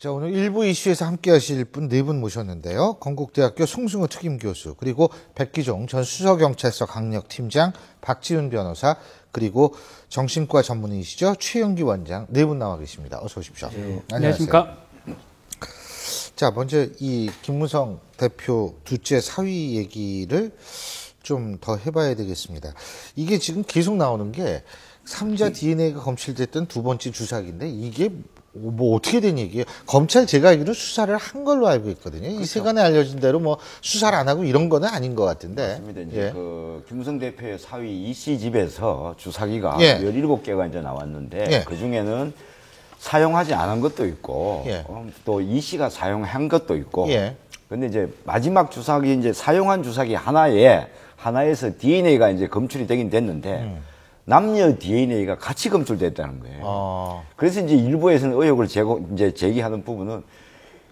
자, 오늘 일부 이슈에서 함께 하실 분 네 분 모셨는데요. 건국대학교 송승우 특임교수, 그리고 백기종 전 수서경찰서 강력팀장, 박지훈 변호사, 그리고 정신과 전문의이시죠. 최영기 원장 네 분 나와 계십니다. 어서 오십시오. 네. 안녕하십니까. 자, 먼저 이 김무성 대표 둘째 사위 얘기를 좀 더 해봐야 되겠습니다. 이게 지금 계속 나오는 게 삼자 DNA가 검출됐던 두 번째 주사기인데 이게 뭐 어떻게 된 얘기예요? 검찰 제가 알기로 수사를 한 걸로 알고 있거든요. 그렇죠. 이 세간에 알려진 대로 뭐 수사를 안 하고 이런 거는 아닌 것 같은데. 맞습니다. 이제 그 김무성 대표의 사위 이 씨 집에서 주사기가 17개가 이제 나왔는데 그 중에는 사용하지 않은 것도 있고 또 이 씨가 사용한 것도 있고. 근데 이제 마지막 주사기 이제 사용한 주사기 하나에서 DNA가 이제 검출이 되긴 됐는데. 남녀 DNA가 같이 검출됐다는 거예요. 그래서 이제 일부에서는 의혹을 제기하는 부분은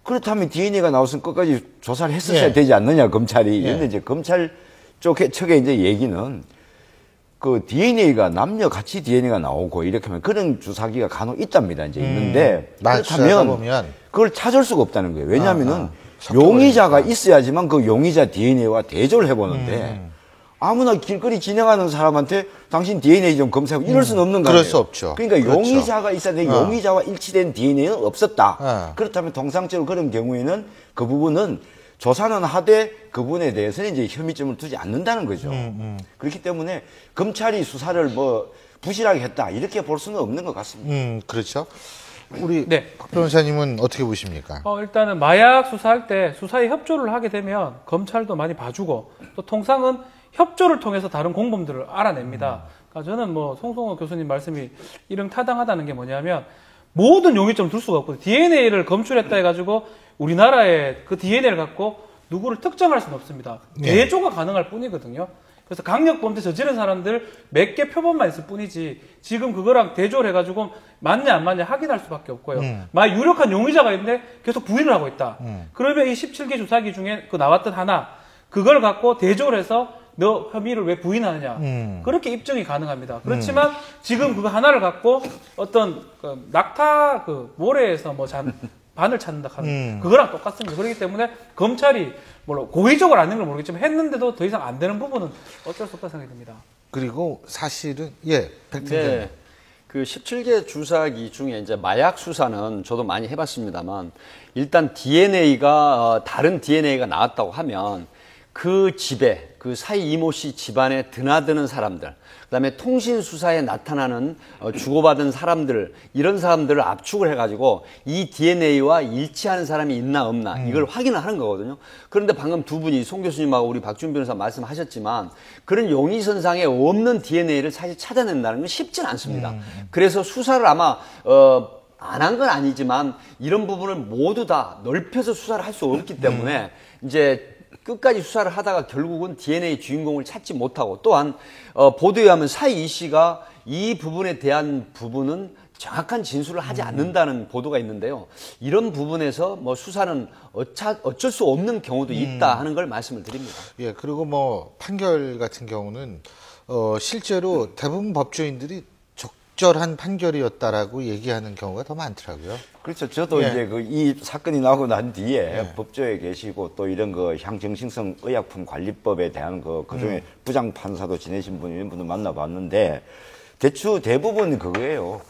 그렇다면 DNA가 나왔으면 끝까지 조사를 했었어야 되지 않느냐, 검찰이. 그런데 이제 검찰 측의 이제 얘기는 그 DNA가 같이 DNA가 나오고 이렇게 하면 그런 주사기가 간혹 있답니다. 이제 있는데 그렇다면 그걸 찾을 수가 없다는 거예요. 왜냐하면은 용의자가 있어야지만 그 용의자 DNA와 대조를 해보는데 아무나 길거리 진행하는 사람한테 당신 DNA 좀 검사하고 이럴 수는 없는 거예요. 그럴 수 없죠. 그러니까 용의자가 있어야 되는데 용의자와 일치된 DNA는 없었다. 그렇다면 통상적으로 그런 경우에는 그 부분은 조사는 하되 그 부분에 대해서는 이제 혐의점을 두지 않는다는 거죠. 그렇기 때문에 검찰이 수사를 뭐 부실하게 했다 이렇게 볼 수는 없는 것 같습니다. 그렇죠. 우리 박 변호사님은 어떻게 보십니까? 일단은 마약 수사할 때 수사에 협조를 하게 되면 검찰도 많이 봐주고 또 통상은 협조를 통해서 다른 공범들을 알아냅니다. 그러니까 저는 뭐 송승우 교수님 말씀이 일응타당하다는 게 뭐냐면 모든 용의점을 둘 수가 없거든요. DNA를 검출했다 해가지고 우리나라에 그 DNA를 갖고 누구를 특정할 수는 없습니다. 대조가 가능할 뿐이거든요. 그래서 강력범죄 저지른 사람들 몇 개 표본만 있을 뿐이지 지금 그거랑 대조를 해가지고 맞냐 안 맞냐 확인할 수밖에 없고요. 만약 유력한 용의자가 있는데 계속 부인을 하고 있다. 그러면 이 17개 주사기 중에 그 나왔던 하나 그걸 갖고 대조를 해서 너 혐의를 왜 부인하느냐 그렇게 입증이 가능합니다. 그렇지만 지금 그거 하나를 갖고 어떤 그 낙타 그 모래에서 뭐 반을 찾는다 하는 그거랑 똑같습니다. 그렇기 때문에 검찰이 물론 고의적으로 안 된 걸 모르겠지만 했는데도 더 이상 안 되는 부분은 어쩔 수 없다 생각이 듭니다. 그리고 사실은 백팀장님. 그 17개 주사기 중에 이제 마약 수사는 저도 많이 해봤습니다만 일단 DNA가 다른 DNA가 나왔다고 하면 그 집에 그 사이 이모 씨 집안에 드나드는 사람들, 그다음에 통신 수사에 나타나는 주고받은 사람들 이런 사람들을 압축을 해가지고 이 DNA와 일치하는 사람이 있나 없나 이걸 확인을 하는 거거든요. 그런데 방금 두 분이 송 교수님하고 우리 박준 변호사 말씀하셨지만 그런 용의선상에 없는 DNA를 사실 찾아낸다는 건 쉽지는 않습니다. 그래서 수사를 아마 안 한 건 아니지만 이런 부분을 모두 다 넓혀서 수사를 할 수 없기 때문에 이제 끝까지 수사를 하다가 결국은 DNA 주인공을 찾지 못하고 또한 보도에 하면 사이 이 씨가 이 부분에 대한 부분은 정확한 진술을 하지 않는다는 보도가 있는데요. 이런 부분에서 뭐 수사는 어쩔 수 없는 경우도 있다 하는 걸 말씀을 드립니다. 그리고 뭐 판결 같은 경우는 실제로 대부분 법조인들이 적절한 판결이었다라고 얘기하는 경우가 더 많더라고요. 그렇죠. 저도 이제 이 사건이 나오고 난 뒤에 법조에 계시고 또 이런 그 향정신성 의약품 관리법에 대한 그중에 부장 판사도 지내신 분 이런 분들 만나봤는데 대부분 그거예요.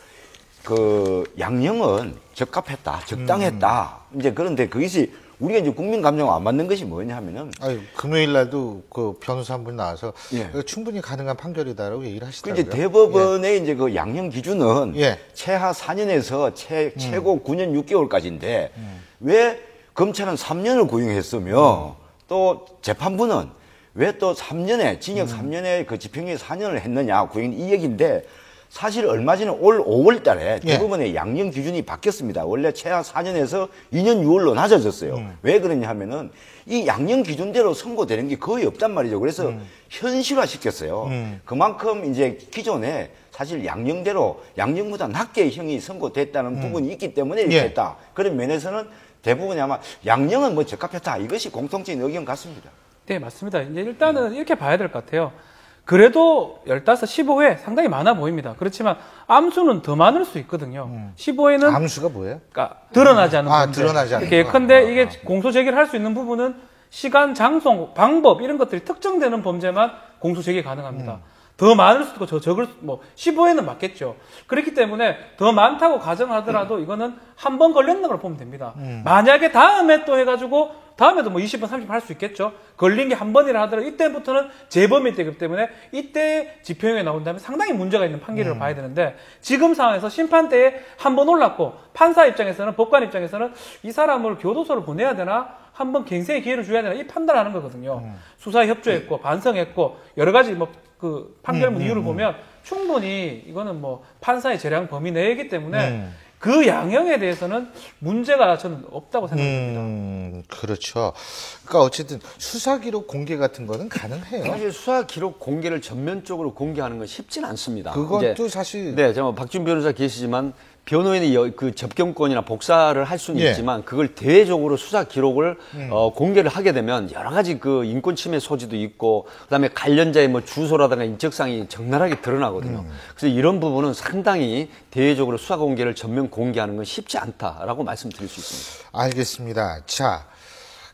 그 양형은 적합했다, 적당했다. 이제 그런데 그것이 우리가 이제 국민 감정 안 맞는 것이 뭐냐 하면은. 금요일 날도 그 변호사 한 분 나와서 충분히 가능한 판결이다라고 얘기를 하시더라고요. 이제 대법원의 이제 그 양형 기준은 최하 4년에서 최고 9년 6개월까지인데 왜 검찰은 3년을 구형했으며 또 재판부는 왜 또 3년에 징역 3년에 그 집행유예 4년을 했느냐 구형 이 얘기인데 사실 얼마 전에 올 5월 달에 대법원의 양형 기준이 바뀌었습니다. 원래 최하 4년에서 2년 6월로 낮아졌어요. 왜 그러냐 하면은 이 양형 기준대로 선고되는 게 거의 없단 말이죠. 그래서 현실화 시켰어요. 그만큼 이제 기존에 사실 양형보다 낮게 형이 선고됐다는 부분이 있기 때문에 이렇게 했다. 그런 면에서는 대부분이 아마 양형은 뭐 적합했다. 이것이 공통적인 의견 같습니다. 네, 맞습니다. 이제 일단은 이렇게 봐야 될 것 같아요. 그래도 15, 15회 상당히 많아 보입니다. 그렇지만 암수는 더 많을 수 있거든요. 15회는 암수가 뭐예요? 그러니까 드러나지 않는 문제. 드러나지 않는 이렇게 예컨대 이게 공소 제기를 할 수 있는 부분은 시간, 장소, 방법 이런 것들이 특정되는 범죄만 공소 제기 가능합니다. 더 많을 수도 있고 적을 뭐 15회는 맞겠죠. 그렇기 때문에 더 많다고 가정하더라도 이거는 한 번 걸렸는 걸 보면 됩니다. 만약에 다음에 또 해가지고 다음에도 뭐 20번, 30번 할 수 있겠죠. 걸린 게 한 번이라 하더라도 이때부터는 재범이 되기 때문에 이때 집행유예 나온다면 상당히 문제가 있는 판결을 봐야 되는데 지금 상황에서 심판대에 한 번 올랐고 판사 입장에서는 법관 입장에서는 이 사람을 교도소를 보내야 되나 한번 갱생의 기회를 줘야 되나 이 판단하는 거거든요. 수사에 협조했고 반성했고 여러 가지 뭐 그 판결문 이유를 보면 충분히 이거는 뭐 판사의 재량 범위 내이기 때문에 그 양형에 대해서는 문제가 저는 없다고 생각합니다. 그렇죠. 그러니까 어쨌든 수사 기록 공개 같은 거는 가능해요. 사실 수사 기록 공개를 전면적으로 공개하는 건 쉽진 않습니다. 그것도 사실 네, 제가 박준 변호사 계시지만 변호인이 그 접견권이나 복사를 할 수는 있지만 그걸 대외적으로 수사 기록을 공개를 하게 되면 여러 가지 그 인권 침해 소지도 있고 그다음에 관련자의 뭐 주소라든가 인적사항이 적나라하게 드러나거든요. 그래서 이런 부분은 상당히 대외적으로 수사 공개를 전면 공개하는 건 쉽지 않다라고 말씀드릴 수 있습니다. 알겠습니다. 자,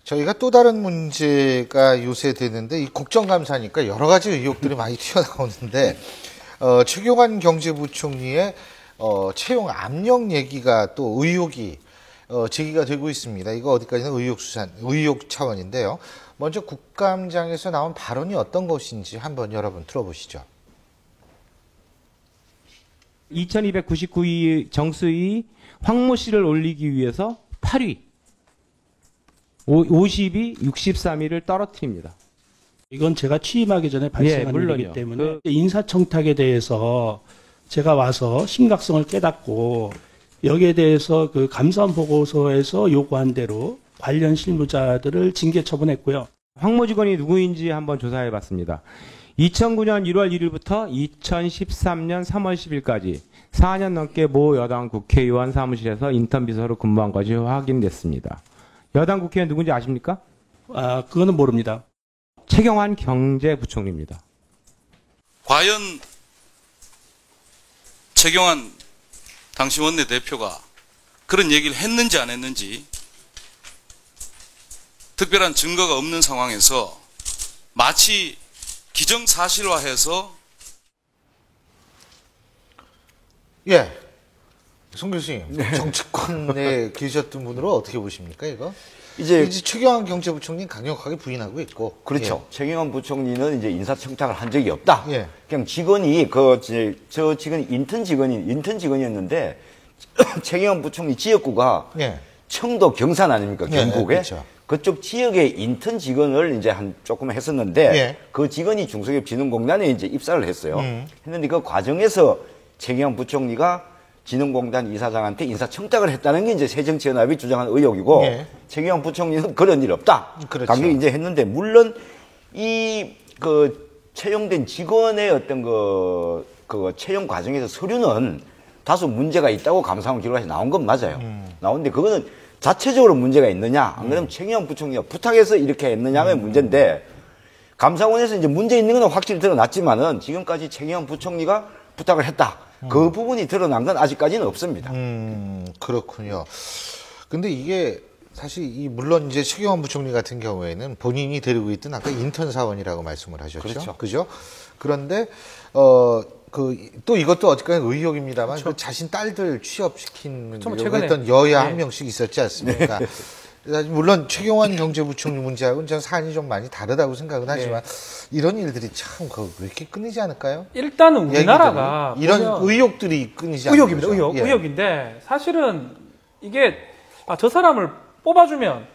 저희가 또 다른 문제가 요새 되는데 이 국정감사니까 여러 가지 의혹들이 많이 튀어나오는데 최경환 경제부총리의 채용 압력 얘기가 또 의혹이 제기가 되고 있습니다. 이거 어디까지나 의혹 차원인데요. 먼저 국감장에서 나온 발언이 어떤 것인지 한번 여러분 들어보시죠. 2299위 정수위 황모 씨를 올리기 위해서 8위, 50위, 63위를 떨어뜨립니다. 이건 제가 취임하기 전에 발생한 일이기 때문에 인사청탁에 대해서 제가 와서 심각성을 깨닫고 여기에 대해서 그 감사원 보고서에서 요구한 대로 관련 실무자들을 징계 처분했고요. 황모 직원이 누구인지 한번 조사해 봤습니다. 2009년 1월 1일부터 2013년 3월 10일까지 4년 넘게 모 여당 국회의원 사무실에서 인턴 비서로 근무한 것이 확인됐습니다. 여당 국회의원 누군지 아십니까? 그거는 모릅니다. 최경환 경제부총리입니다. 과연 최경환 당시 원내대표가 그런 얘기를 했는지 안 했는지 특별한 증거가 없는 상황에서 마치 기정사실화해서 송 교수님, 정치권에 계셨던 분으로 어떻게 보십니까, 이거? 이제 최경환 경제부총리 강력하게 부인하고 있고. 그렇죠. 최경환 부총리는 이제 인사청탁을 한 적이 없다. 그냥 직원이 저 직원이 인턴 직원이었는데 최경환 부총리 지역구가 청도 경산 아닙니까? 경북에. 그렇죠. 그쪽 지역의 인턴 직원을 이제 조금 했었는데 그 직원이 중소기업진흥공단에 이제 입사를 했어요. 했는데 그 과정에서 최경환 부총리가 진흥공단 이사장한테 인사청탁을 했다는 게 이제 새정치연합이 주장한 의혹이고 최경환 부총리는 그런 일 없다. 그렇죠. 강력 이제 했는데 물론 이 채용된 직원의 어떤 그 채용 과정에서 서류는 다소 문제가 있다고 감사원 기록에서 나온 건 맞아요. 나오는데 그거는 자체적으로 문제가 있느냐, 안 그러면 최경환 부총리가 부탁해서 이렇게 했느냐의 문제인데 감사원에서 이제 문제 있는 건 확실히 드러났지만은 지금까지 최경환 부총리가 부탁을 했다. 그 부분이 드러난 건 아직까지는 없습니다. 그렇군요. 근데 이게 사실 물론 이제 최경환 부총리 같은 경우에는 본인이 데리고 있던 아까 인턴 사원이라고 말씀을 하셨죠. 그죠? 그런데 또 이것도 어쨌든 의혹입니다만 그 자신 딸들 취업시키려고 했던 여야 한 명씩 있었지 않습니까? 물론 최경환 경제부총리 문제하고는 저는 사안이 좀 많이 다르다고 생각은 하지만 이런 일들이 참 왜 이렇게 끊이지 않을까요? 일단은 우리나라가 이런 의혹들이 끊이지 않는 의혹입니다. 의혹인데 사실은 이게 저 사람을 뽑아주면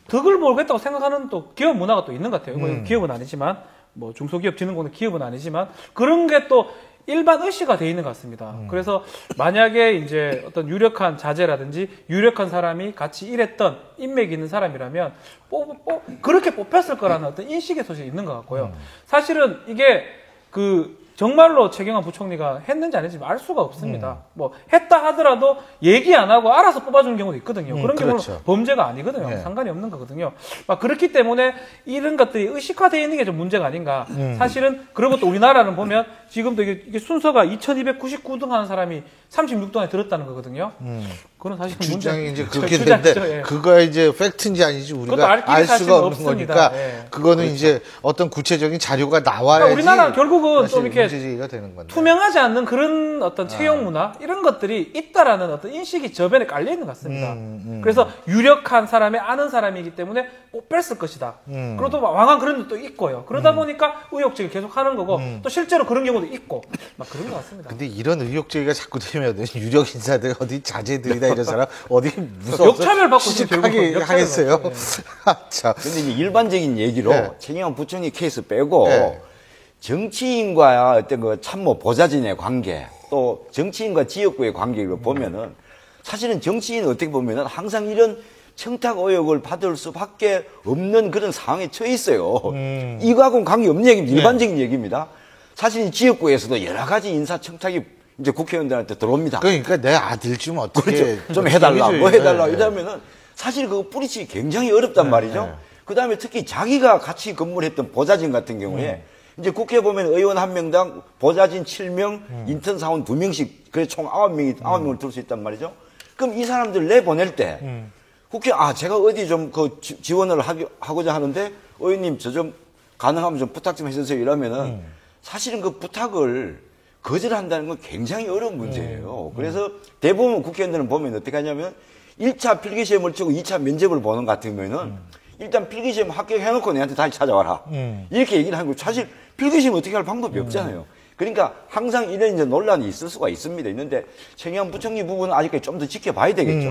덕을 보겠다고 생각하는 또 기업 문화가 또 있는 것 같아요. 기업은 아니지만 뭐 중소기업진흥공단 기업은 아니지만 그런 게 또 일반 의식화 돼 있는 것 같습니다. 그래서 만약에 이제 어떤 유력한 자제라든지 유력한 사람이 같이 일했던 인맥이 있는 사람이라면 그렇게 뽑혔을 거라는 어떤 인식의 소식이 있는 것 같고요. 사실은 이게 정말로 최경환 부총리가 했는지 안 했는지 알 수가 없습니다. 뭐 했다 하더라도 얘기 안 하고 알아서 뽑아주는 경우도 있거든요. 그런 그렇죠. 경우는 범죄가 아니거든요. 상관이 없는 거거든요. 막 그렇기 때문에 이런 것들이 의식화되어 있는 게 좀 문제가 아닌가. 사실은 그리고 또 우리나라는 보면 지금도 이게 순서가 2299등 하는 사람이 36등 안에 들었다는 거거든요. 그건 사실 주장이 이제 그렇게 되는데 그거야 이제 팩트인지 아닌지 우리가 알 수가 없는 없습니다. 거니까 그거는 그렇죠. 이제 어떤 구체적인 자료가 나와야지. 그러니까 우리나라 결국은 좀 이렇게 문제제기가 되는 건데. 투명하지 않는 그런 어떤 채용 문화 이런 것들이 있다라는 어떤 인식이 저변에 깔려 있는 것 같습니다. 그래서 유력한 사람의 아는 사람이기 때문에 못 뺐을 것이다. 그리고 또 왕왕 그런 것도 있고요. 그러다 보니까 의혹제기 계속 하는 거고 또 실제로 그런 경우도 있고 막 그런 것 같습니다. 근데 이런 의혹제기가 자꾸 되면은 유력 인사들 어디 자제들이다 이런 사람 어디 무서워서 역차별 받고 취직하게 하겠어요. 자, 근데 이제 일반적인 얘기로 최경환 부총리 케이스 빼고 정치인과 어떤 그 참모 보좌진의 관계 또 정치인과 지역구의 관계를 보면은 사실은 정치인은 어떻게 보면은 항상 이런 청탁 의혹을 받을 수밖에 없는 그런 상황에 처해 있어요. 이거하고는 관계없는 얘기입니다. 일반적인 얘기입니다. 사실 이 지역구에서도 여러 가지 인사 청탁이 이제 국회의원들한테 들어옵니다. 그러니까 내 아들 좀 어떻게 그렇죠. 좀 해달라, 뭐 해달라 이러면은 사실 그거 뿌리치기 굉장히 어렵단 말이죠. 그 다음에 특히 자기가 같이 근무를 했던 보좌진 같은 경우에 이제 국회 보면 의원 1명당 보좌진 7명, 인턴 사원 2명씩 그래 총 9명을 둘 수 있단 말이죠. 그럼 이 사람들 내보낼 때 국회 제가 어디 좀 그 지원을 하고자 하는데 의원님 저 좀 가능하면 좀 부탁 좀 해주세요 이러면은 사실은 그 부탁을 거절한다는 건 굉장히 어려운 문제예요. 그래서 대부분 국회의원들은 보면 어떻게 하냐면 1차 필기시험을 치고 2차 면접을 보는 것 같으면은 일단 필기시험 합격해놓고 내한테 다시 찾아와라. 이렇게 얘기를 하는 거 사실 필기시험 어떻게 할 방법이 없잖아요. 그러니까 항상 이런 이제 논란이 있을 수가 있습니다. 있는데 최경환 부총리 부분은 아직까지 좀 더 지켜봐야 되겠죠.